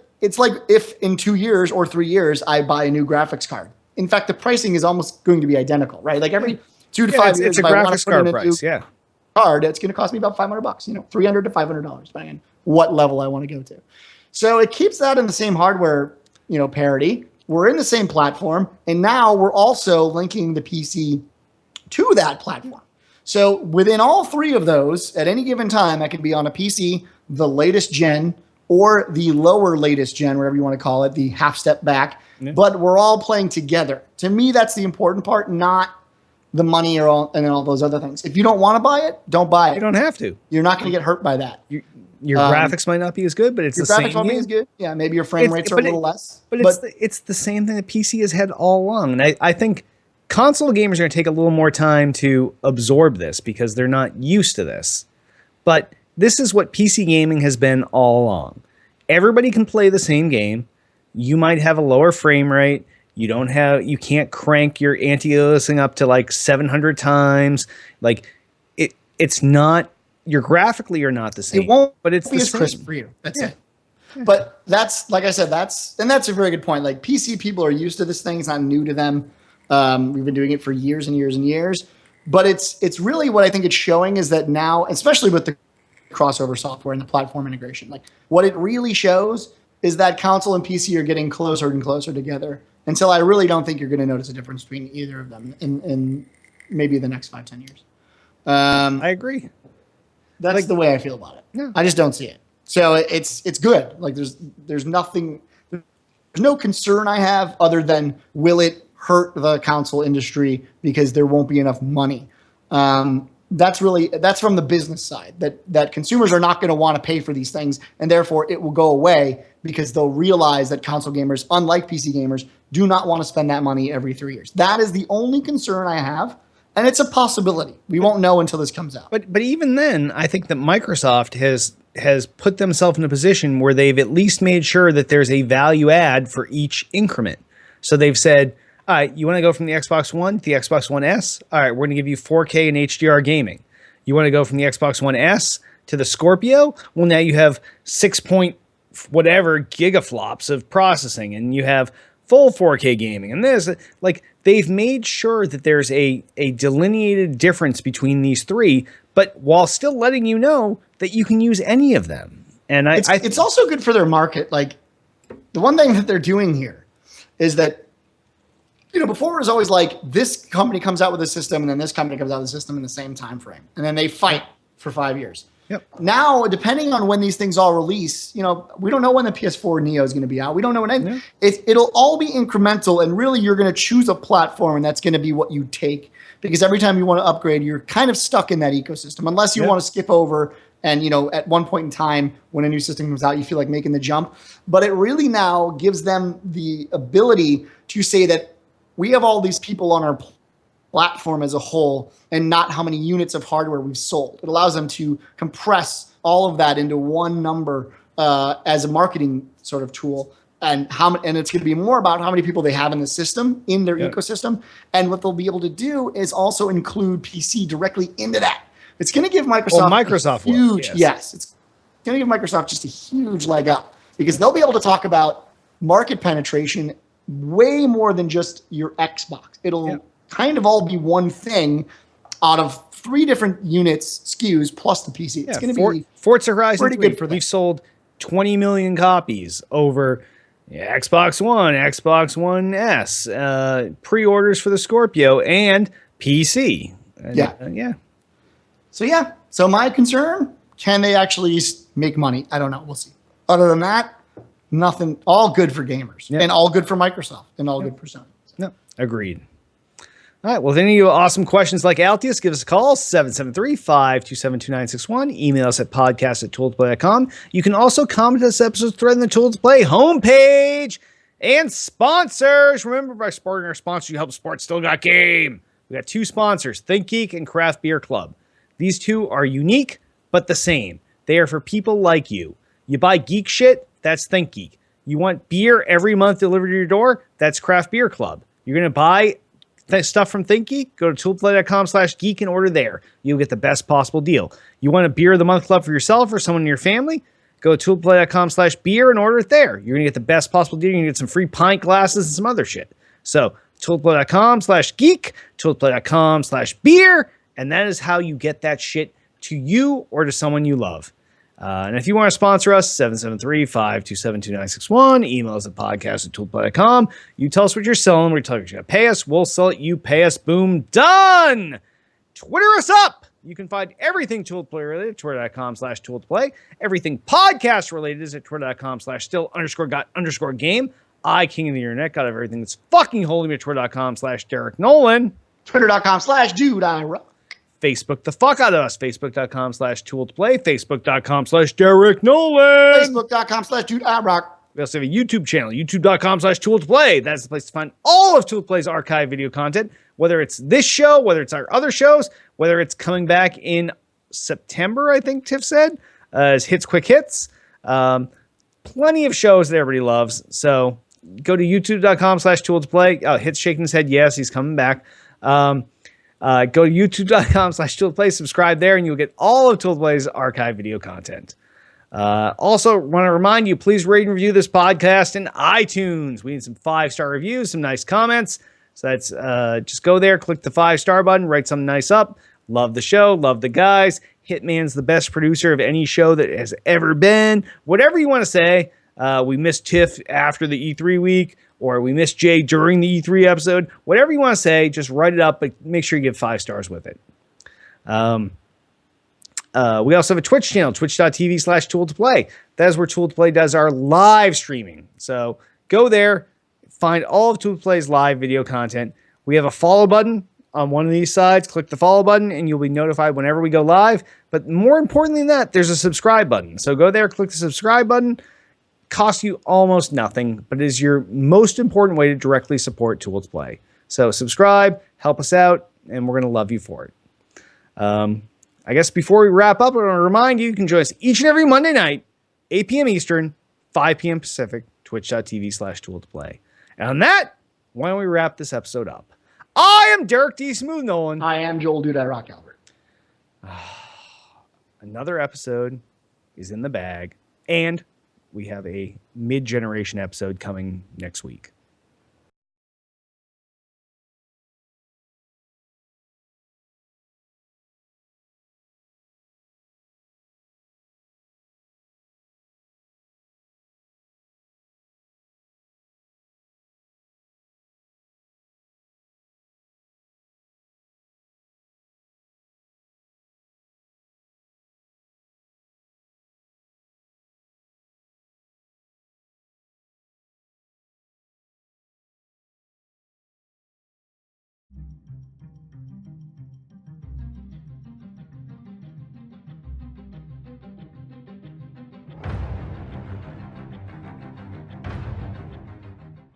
if in 2 years or 3 years I buy a new graphics card. In fact, the pricing is almost going to be identical, right? Like every 2 to 5 years, It's a if I want graphics to put in card a new price, yeah. card, it's going to cost me about $500, $300 to $500, depending on what level I want to go to. So it keeps that in the same hardware, parity. We're in the same platform, and now we're also linking the PC to that platform. So within all 3 of those, at any given time, I can be on a PC, the latest gen, or the lower latest gen, whatever you want to call it, the half step back. Yeah. But we're all playing together. To me, that's the important part, not the money and all those other things. If you don't want to buy it, don't buy it. You don't have to. You're not going to get hurt by that. Your graphics might not be as good, but it's Your the same graphics won't be game. as good. Yeah, maybe your frame rates are a little less. But it's the same thing that PC has had all along. And I think console gamers are going to take a little more time to absorb this because they're not used to this. But this is what PC gaming has been all along. Everybody can play the same game. You might have a lower frame rate. You can't crank your anti-aliasing up to like 700 times. Like it's not, you're graphically are not the same. It won't but it's be the as same. crisp for you. That's it. But that's, like I said, that's a very good point. Like PC people are used to this thing. It's not new to them. We've been doing it for years and years and years. But it's really what I think it's showing is that now, especially with the crossover software and the platform integration, like what it really shows is that console and PC are getting closer and closer together until I really don't think you're going to notice a difference between either of them in maybe the next 5-10 years. I agree. That's the way I feel about it. Yeah. I just don't see it. So it's good. Like there's nothing, there's no concern I have other than will it hurt the console industry because there won't be enough money. that's from the business side, that consumers are not going to want to pay for these things, and therefore it will go away because they'll realize that console gamers, unlike PC gamers, do not want to spend that money every 3 years. That is the only concern I have, and it's a possibility. We won't know until this comes out. But even then, I think that Microsoft has put themselves in a position where they've at least made sure that there's a value add for each increment. So they've said, all right, you want to go from the Xbox One to the Xbox One S? All right, we're going to give you 4K and HDR gaming. You want to go from the Xbox One S to the Scorpio? Well, now you have 6 point whatever gigaflops of processing, and you have full 4K gaming. And there's like, they've made sure that there's a delineated difference between these three, but while still letting you know that you can use any of them. And it's also good for their market. Like, the one thing that they're doing here is that, before it was always like this company comes out with a system and then this company comes out with a system in the same time frame, and then they fight for 5 years. Yep. Now, depending on when these things all release, we don't know when the PS4 Neo is going to be out. We don't know when it'll all be incremental, and really you're going to choose a platform, and that's going to be what you take, because every time you want to upgrade, you're kind of stuck in that ecosystem unless you want to skip over. And, at one point in time when a new system comes out, you feel like making the jump. But it really now gives them the ability to say that we have all these people on our platform as a whole and not how many units of hardware we've sold. It allows them to compress all of that into one number as a marketing sort of tool. And it's going to be more about how many people they have in the system, in their ecosystem. And what they'll be able to do is also include PC directly into that. It's going to give Microsoft it's going to give Microsoft just a huge leg up, because they'll be able to talk about market penetration way more than just your Xbox. It'll kind of all be one thing out of 3 different units, SKUs, plus the PC. It's going to be Forza Horizon pretty 3. good for them. We've sold 20 million copies over Xbox One, Xbox One S, pre-orders for the Scorpio, and PC. So my concern, can they actually make money? I don't know. We'll see. Other than that, nothing. All good for gamers, and all good for Microsoft, and all good for Sony. No, agreed. All right. Well, if any of you have awesome questions like Altius, give us a call, 773-527-2961. Email us at podcast@tooltoplay.com. You can also comment on this episode's thread in the Tools to Play homepage. And sponsors. Remember, by supporting our sponsors, you help Sports Still Got Game. We got 2 sponsors, ThinkGeek and Craft Beer Club. These 2 are unique, but the same. They are for people like you. You buy geek shit, that's ThinkGeek. You want beer every month delivered to your door, that's Craft Beer Club. You're going to buy stuff from ThinkGeek, go to toolplay.com/geek and order there. You'll get the best possible deal. You want a beer of the month club for yourself or someone in your family? Go to toolplay.com/beer and order it there. You're going to get the best possible deal. You're going to get some free pint glasses and some other shit. So toolplay.com/geek, toolplay.com/beer, and that is how you get that shit to you or to someone you love. And if you want to sponsor us, 773-527-2961. Email us at podcast@toolplay.com. You tell us what you're selling. We tell you what you're going to pay us. We'll sell it. You pay us. Boom. Done. Twitter us up. You can find everything Toolplay related at twitter.com/toolplay. Everything podcast related is at twitter.com/still_got_game. I, king of the internet, got everything that's fucking holding me at twitter.com/Derek Nolan. Twitter.com/dude I rock. Facebook the fuck out of us. Facebook.com/tooltoplay. Facebook.com/Derek Nolan. Facebook.com/dude I rock. We also have a YouTube channel, youtube.com/tooltoplay. That's the place to find all of Tool to Play's archive video content, whether it's this show, whether it's our other shows, whether it's coming back in September, I think Tiff said, as Quick Hits. Plenty of shows that everybody loves. So go to youtube.com/tooltoplay. Hit's shaking his head. Yes, he's coming back. Go to youtube.com/tooltoplay, subscribe there, and you'll get all of Tool to Play's archive video content. Also, want to remind you, please rate and review this podcast in iTunes. We need some 5-star reviews, some nice comments. So that's just go there, click the 5-star button, write something nice up. Love the show, love the guys. Hitman's the best producer of any show that has ever been. Whatever you want to say. We missed Tiff after the E3 week, or we missed Jay during the E3 episode. Whatever you want to say, just write it up, but make sure you give 5 stars with it. We also have a Twitch channel, twitch.tv/tooltoplay. That is where Tool to Play does our live streaming. So go there, find all of Tool to Play's live video content. We have a follow button on one of these sides, click the follow button, and you'll be notified whenever we go live. But more importantly than that, there's a subscribe button. So go there, click the subscribe button. Costs you almost nothing, but it is your most important way to directly support Two Let's Play. So subscribe, help us out, and we're going to love you for it. I guess before we wrap up, I want to remind you, you can join us each and every Monday night, 8 p.m. Eastern, 5 p.m. Pacific, twitch.tv/Two Let's Play. And on that, why don't we wrap this episode up? I am Derek D. Smooth Nolan. I am Joel Dude I Rock Albert. Another episode is in the bag, and we have a mid-generation episode coming next week.